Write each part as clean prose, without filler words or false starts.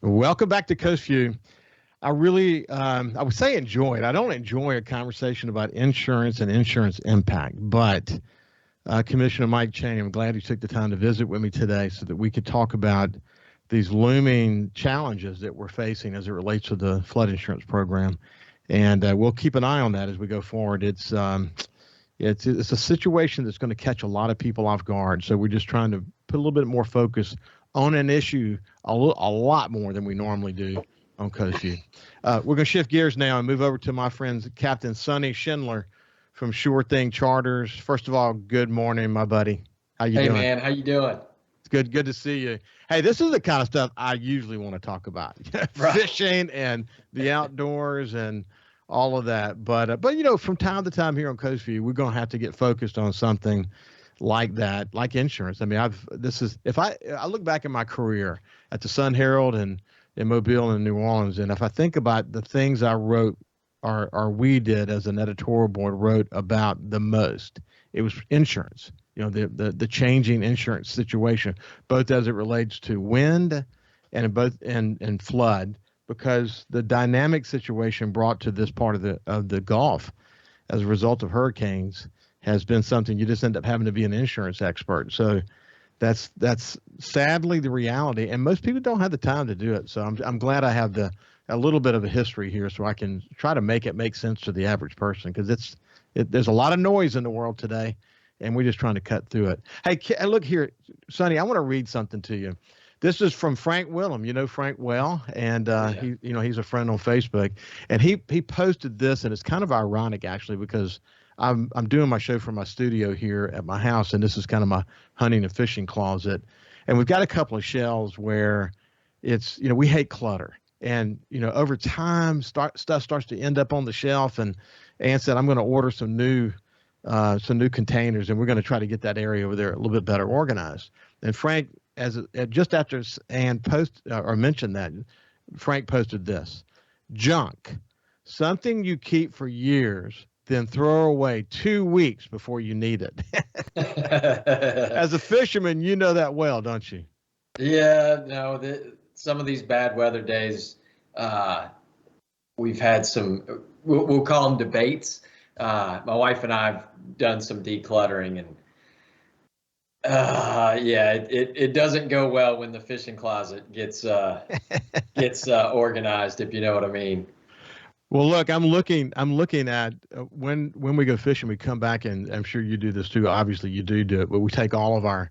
Welcome back to Coast Vue. I really, I would say enjoyed. I don't enjoy a conversation about insurance and insurance impact, but Commissioner Mike Chaney, I'm glad he took the time to visit with me today so that we could talk about these looming challenges that we're facing as it relates to the flood insurance program. And we'll keep an eye on that as we go forward. It's a situation that's going to catch a lot of people off guard. So we're just trying to put a little bit more focus on an issue a lot more than we normally do on Coast Vue. We're going to shift gears now and move over to my friend Captain Sonny Schindler from Sure Thing Charters. First of all, good morning, my buddy. How you doing? Hey man, how you doing? It's good to see you. Hey, this is the kind of stuff I usually want to talk about. Right. Fishing and the outdoors and all of that. But from time to time here on Coast Vue, we're going to have to get focused on something like that, like insurance. I mean, if I look back at my career at the Sun Herald and in Mobile and New Orleans, and if I think about the things I wrote or we did as an editorial board wrote about the most, it was insurance. The changing insurance situation, both as it relates to wind and flood, because the dynamic situation brought to this part of the Gulf as a result of hurricanes has been something you just end up having to be an insurance expert. So that's sadly the reality, and most people don't have the time to do it. So I'm glad I have a little bit of a history here, so I can try to make it make sense to the average person, because there's a lot of noise in the world today, and we're just trying to cut through it. Hey, look here, Sonny, I want to read something to you. This is from Frank Willem. You know Frank well, and he's a friend on Facebook, and he posted this, and it's kind of ironic actually, because I'm doing my show from my studio here at my house, and this is kind of my hunting and fishing closet, and we've got a couple of shelves where it's we hate clutter, and over time stuff starts to end up on the shelf, and Ann said I'm going to order some new containers, and we're going to try to get that area over there a little bit better organized. And Frank, just after Ann mentioned that, Frank posted this: junk, something you keep for years, then throw away 2 weeks before you need it. As a fisherman, you know that well, don't you? Yeah, no, some of these bad weather days, we've had some, we'll call them debates. My wife and I have done some decluttering, and it doesn't go well when the fishing closet gets organized, if you know what I mean. Well, look, I'm looking at when we go fishing, we come back, and I'm sure you do this too. Obviously, you do it, but we take all of our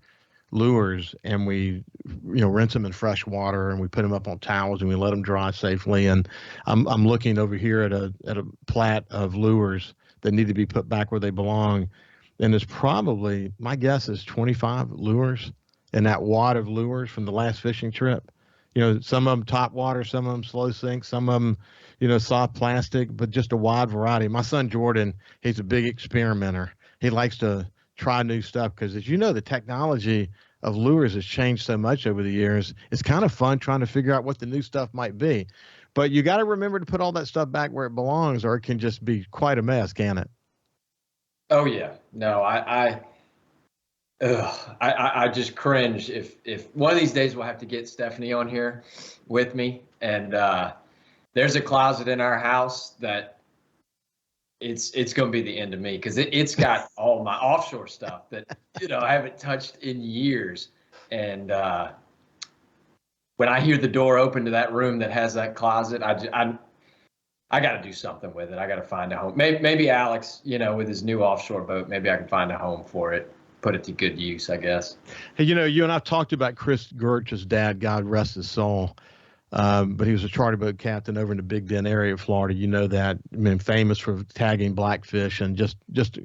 lures and we, rinse them in fresh water, and we put them up on towels, and we let them dry safely. And I'm looking over here at a plat of lures that need to be put back where they belong, and there's probably, my guess is 25 lures in that wad of lures from the last fishing trip. Some of them top water, some of them slow sink, some of them, soft plastic, but just a wide variety. My son Jordan, he's a big experimenter. He likes to try new stuff because, as you know, the technology of lures has changed so much over the years. It's kind of fun trying to figure out what the new stuff might be. But you got to remember to put all that stuff back where it belongs, or it can just be quite a mess, can't it? Oh, yeah. No, I just cringe if one of these days we'll have to get Stephanie on here with me, and there's a closet in our house that it's going to be the end of me, because it's got all my offshore stuff that I haven't touched in years, and when I hear the door open to that room that has that closet, I got to do something with it. I got to find a home. Maybe Alex, with his new offshore boat, maybe I can find a home for it. Put it to good use, I guess. Hey, you and I've talked about Chris Gertch's dad, God rest his soul. But he was a charter boat captain over in the Big Bend area of Florida. You know that. I mean, famous for tagging blackfish, and just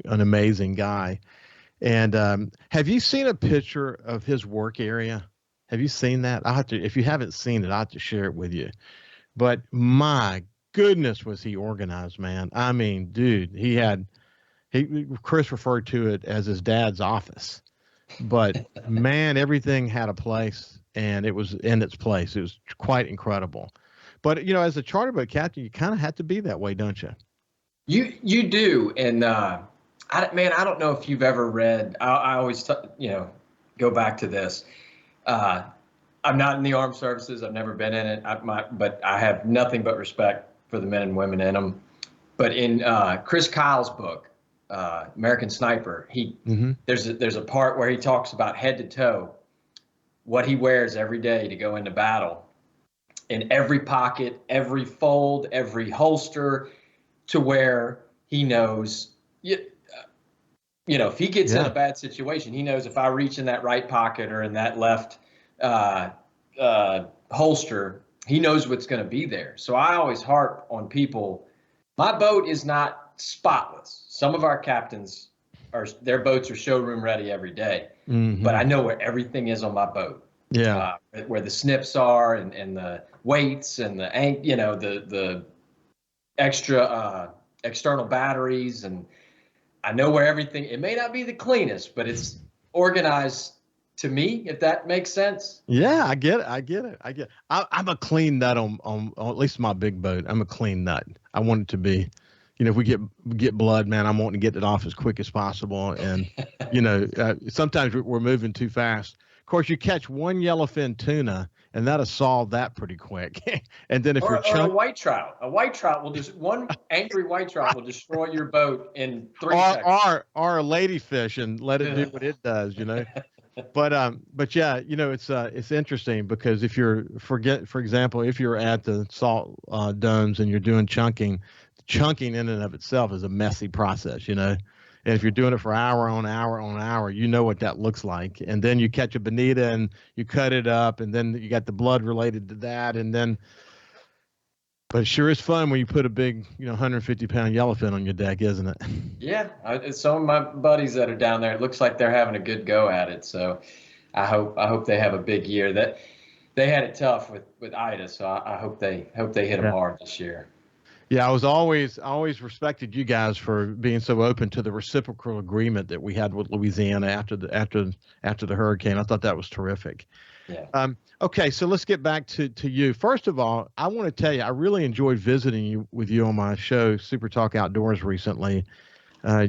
an amazing guy. And have you seen a picture of his work area? Have you seen that? If you haven't seen it, I have to share it with you. But my goodness, was he organized, man. I mean, dude, Chris referred to it as his dad's office, but man, everything had a place, and it was in its place. It was quite incredible. But as a charter boat captain, you kind of have to be that way, don't you? You do, and I don't know if you've ever read. I always go back to this. I'm not in the armed services. I've never been in it. But I have nothing but respect for the men and women in them. But in Chris Kyle's book, American Sniper, there's a part where he talks about head to toe what he wears every day to go into battle, in every pocket, every fold, every holster, to where he knows, if he gets in a bad situation, he knows if I reach in that right pocket or in that left holster, he knows what's going to be there. So I always harp on people. My boat is not spotless. Some of our captains their boats are showroom ready every day, but I know where everything is on my boat. Yeah, where the snips are and the weights and the extra external batteries, and I know where everything. It may not be the cleanest, but it's organized to me, if that makes sense. Yeah, I get it. I'm a clean nut on at least my big boat. I'm a clean nut. I want it to be, if we get blood, man, I'm wanting to get it off as quick as possible. And, sometimes we're moving too fast. Of course, you catch one yellowfin tuna, and that'll solve that pretty quick. And then if or a white trout, one angry white trout will destroy your boat in 3 seconds. Or a ladyfish and let it do what it does, But yeah, it's interesting because if for example, if you're at the salt domes and you're doing chunking in and of itself is a messy process, And if you're doing it for hour on hour on hour, you know what that looks like. And then you catch a bonita and you cut it up, and then you got the blood related to that, but it sure is fun when you put a big, 150-pound yellowfin on your deck, isn't it? Yeah, some of my buddies that are down there, it looks like they're having a good go at it. So I hope they have a big year. That they had it tough with Ida, so I hope they hit them hard this year. Yeah, I always respected you guys for being so open to the reciprocal agreement that we had with Louisiana after the hurricane. I thought that was terrific. Yeah. Okay, so let's get back to you. First of all, I want to tell you, I really enjoyed visiting with you on my show, Super Talk Outdoors, recently.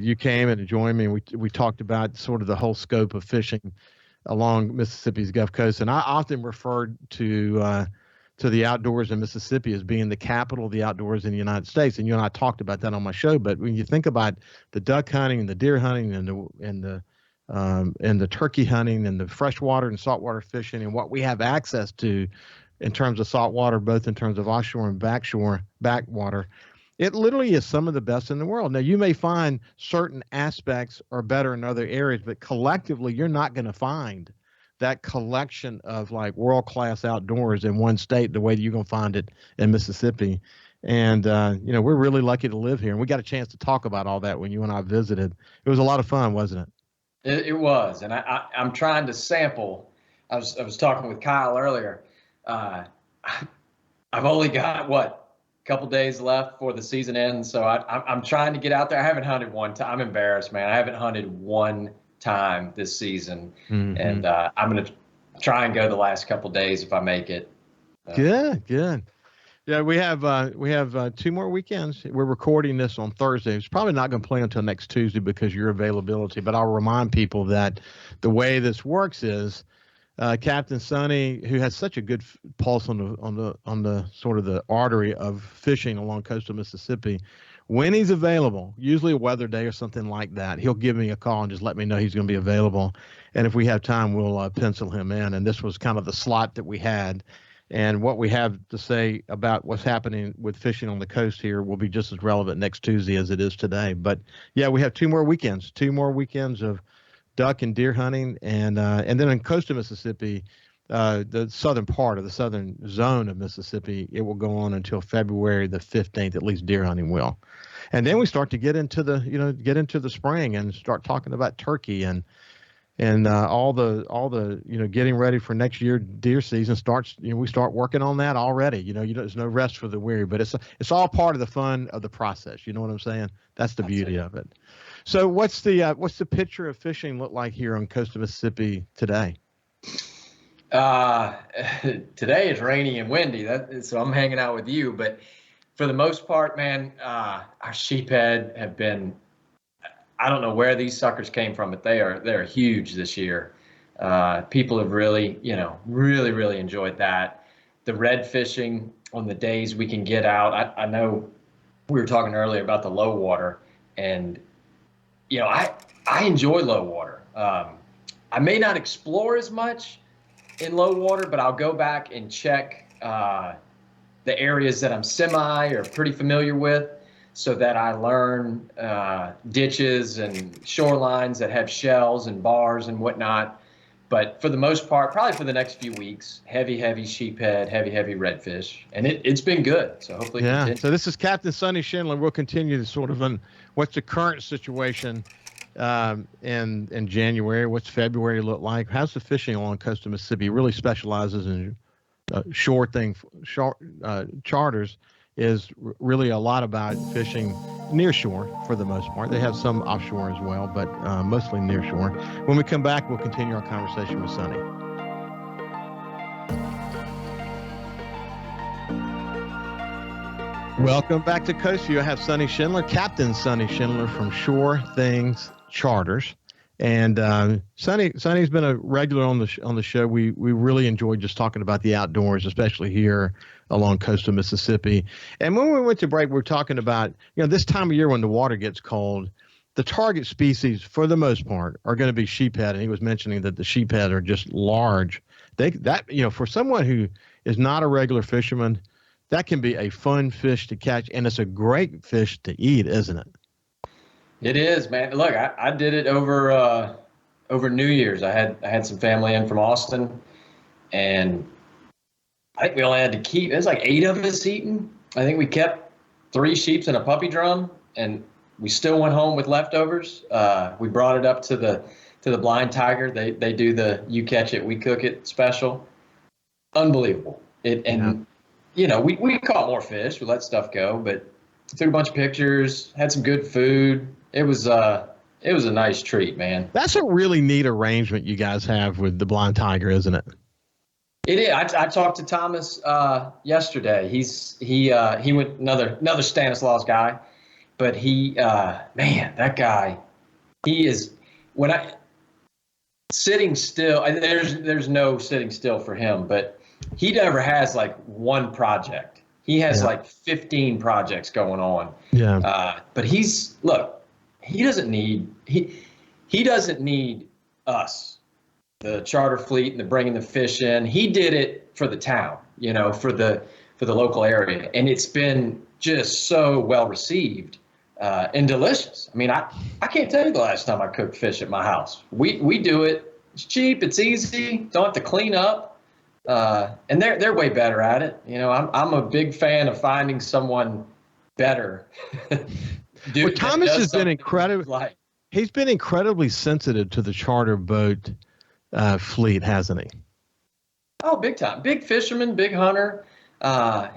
You came and joined me, and we talked about sort of the whole scope of fishing along Mississippi's Gulf Coast. And I often referred to the outdoors in Mississippi as being the capital of the outdoors in the United States. And you and I talked about that on my show. But when you think about the duck hunting and the deer hunting and the turkey hunting and the freshwater and saltwater fishing and what we have access to in terms of saltwater, both in terms of offshore and backwater, it literally is some of the best in the world. Now, you may find certain aspects are better in other areas, but collectively, you're not going to find that collection of like world-class outdoors in one state the way that you're going to find it in Mississippi. And, we're really lucky to live here. And we got a chance to talk about all that when you and I visited. It was a lot of fun, wasn't it? It was. And I'm trying to sample. I was talking with Kyle earlier. I've only got, a couple days left before the season ends. So I'm trying to get out there. I haven't hunted one time. I'm embarrassed, man. I haven't hunted one time this season, and I'm going to try and go the last couple days if I make it. Good. Yeah, we have 2 more weekends. We're recording this on Thursday. It's probably not going to play until next Tuesday because of your availability. But I'll remind people that the way this works is Captain Sonny, who has such a good pulse on the sort of the artery of fishing along coastal Mississippi, when he's available, usually a weather day or something like that, he'll give me a call and just let me know he's going to be available. And if we have time, we'll pencil him in. And this was kind of the slot that we had. And what we have to say about what's happening with fishing on the coast here will be just as relevant next Tuesday as it is today. But yeah, we have 2 more weekends of duck and deer hunting. And then in coastal Mississippi, the southern part of the southern zone of Mississippi, it will go on until February the 15th, at least deer hunting will. And then we start to get into the spring and start talking about turkey and all the getting ready for next year deer season starts. We start working on that already. There's no rest for the weary, but it's all part of the fun of the process. You know what I'm saying? That's the beauty of it. So what's the picture of fishing look like here on coast of Mississippi today? Today it's rainy and windy. So I'm hanging out with you, but for the most part, man, our sheephead have been. I don't know where these suckers came from, but they're huge this year. People have really, really enjoyed that. The red fishing on the days we can get out. I know we were talking earlier about the low water, and I enjoy low water. I may not explore as much in low water, but I'll go back and check the areas that I'm semi or pretty familiar with, so that I learn ditches and shorelines that have shells and bars and whatnot. But for the most part, probably for the next few weeks, heavy sheephead, heavy redfish, and it's been good. So hopefully, Yeah. continue. So this is Captain Sonny Schindler. We'll continue to sort of what's the current situation in January. What's February look like? How's the fishing along the coast of Mississippi? He really specializes in charters. Is really a lot about fishing near shore for the most part. They have some offshore as well, but mostly near shore. When we come back, we'll continue our conversation with Sonny. Welcome back to Coast Vue. I have Sonny Schindler, Captain Sonny Schindler from Shore Things Charters. And Sonny's been a regular on the show. We really enjoyed just talking about the outdoors, especially here along coastal Mississippi. And when we went to break, we were talking about, this time of year when the water gets cold, the target species for the most part are going to be sheephead. And he was mentioning that the sheephead are just large. For someone who is not a regular fisherman, that can be a fun fish to catch, and it's a great fish to eat, isn't it? It is, man. Look, I did it over New Year's. I had some family in from Austin, and I think we only had to keep. It was like 8 of us eating. I think we kept 3 sheeps and a puppy drum, and we still went home with leftovers. We brought it up to the Blind Tiger. They do the you catch it, we cook it special. Unbelievable. We caught more fish. We let stuff go, but took a bunch of pictures, had some good food. It was a nice treat, man. That's a really neat arrangement you guys have with the Blind Tiger, isn't it? It is. I talked to Thomas yesterday. He went another Stanislaus guy, but that guy, he is sitting still. There's no sitting still for him, but he never has like one project. He has like 15 projects going on. Yeah. But he doesn't need us, the charter fleet and the bringing the fish in. He did it for the town, for the local area, and it's been just so well received and delicious. I mean, I can't tell you the last time I cooked fish at my house. We do it. It's cheap. It's easy. Don't have to clean up. And they're way better at it. I'm a big fan of finding someone better. Thomas has been incredible. He's been incredibly sensitive to the charter boat fleet, hasn't he? Oh, big time. Big fisherman, big hunter.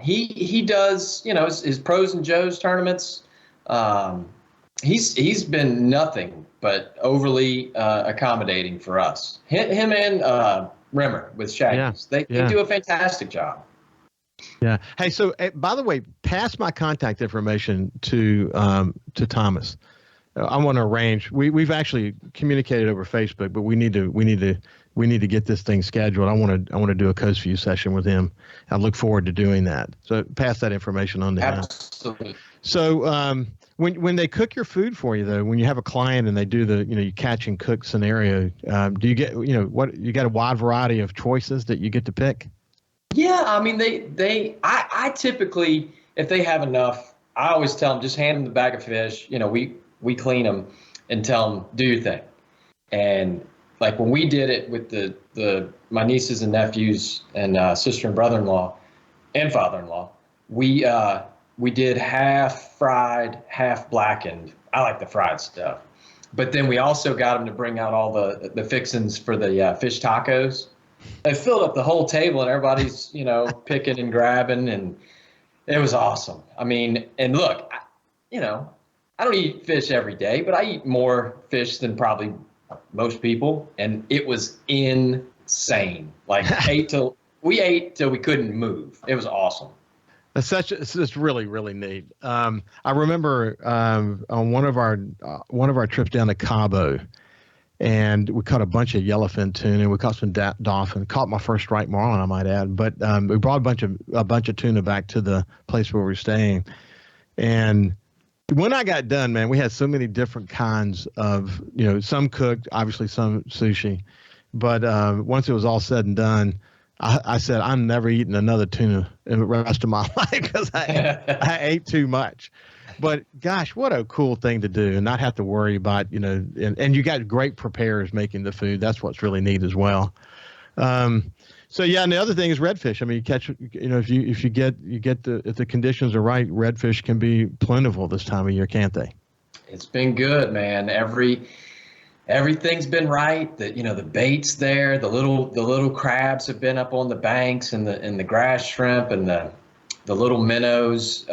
He does, his pros and Joes tournaments. He's been nothing but overly accommodating for us. Him and Rimmer with Shaggy's. They do a fantastic job. Yeah. Hey, so by the way, pass my contact information to Thomas. I want to arrange. We've actually communicated over Facebook, but we need to get this thing scheduled. I want to do a Coast Vue session with him. I look forward to doing that. So pass that information on to him. Absolutely. So when they cook your food for you, though, when you have a client and they do the you catch and cook scenario, do you get you got a wide variety of choices that you get to pick? Yeah, I mean I typically, if they have enough, I always tell them just hand them the bag of fish. We clean them and tell them do your thing. And like when we did it with my nieces and nephews and sister and brother-in-law and father-in-law, we did half fried, half blackened. I like the fried stuff. But then we also got them to bring out all the fixings for the fish tacos. They filled up the whole table and everybody's, picking and grabbing, and it was awesome. I mean, and look, I don't eat fish every day, but I eat more fish than probably most people, and it was insane. Like we ate till we couldn't move. It was awesome. It's really, really neat. I remember on one of our trips down to Cabo, and we caught a bunch of yellowfin tuna. We caught some dolphin. Caught my first striped marlin, I might add. But we brought a bunch of tuna back to the place where we were staying. And when I got done, man, we had so many different kinds of, some cooked, obviously some sushi. But once it was all said and done, I said, I'm never eating another tuna in the rest of my life because I ate too much. But gosh, what a cool thing to do and not have to worry about, and you got great preparers making the food. That's what's really neat as well. So yeah, and the other thing is redfish. I mean, you catch, if the conditions are right, redfish can be plentiful this time of year, can't they? It's been good, man. Everything's been right. The bait's there. The little crabs have been up on the banks, and the grass shrimp and the little minnows.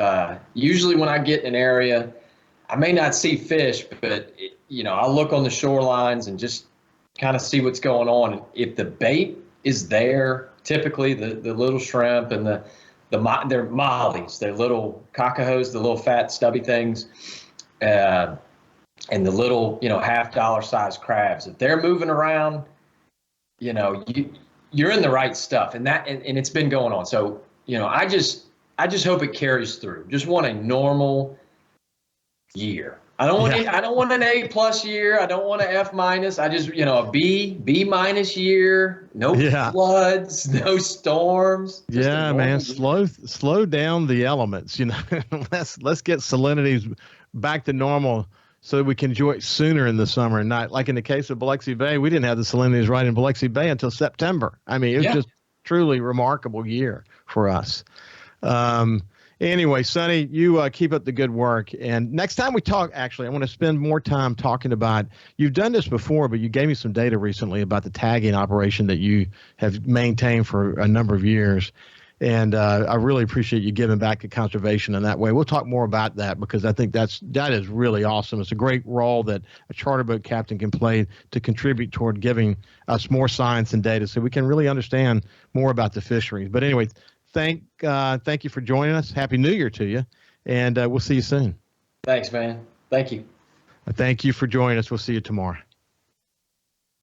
Usually when I get in an area, I may not see fish, but I'll look on the shorelines and just kind of see what's going on. If the bait is there, typically the little shrimp and they're mollies, they're little cacajos, the little fat stubby things, and the little $half size crabs. If they're moving around, you're in the right stuff, and it's been going on. So I just hope it carries through. Just want a normal year. I don't want an A+ year. I don't want an F-. I just a B- year. No floods, no storms. Yeah, man. Slow down the elements. Let's get salinities back to normal so that we can enjoy it sooner in the summer, and not like in the case of Biloxi Bay. We didn't have the salinities right in Biloxi Bay until September. I mean, it was just truly remarkable year for us. Anyway, Sonny, you keep up the good work. And next time we talk, actually, I want to spend more time talking about, you've done this before, but you gave me some data recently about the tagging operation that you have maintained for a number of years. And I really appreciate you giving back to conservation in that way. We'll talk more about that because I think that is really awesome. It's a great role that a charter boat captain can play to contribute toward giving us more science and data so we can really understand more about the fisheries. But anyway, thank you for joining us. Happy New Year to you, and we'll see you soon. Thanks, man. Thank you. Thank you for joining us. We'll see you tomorrow.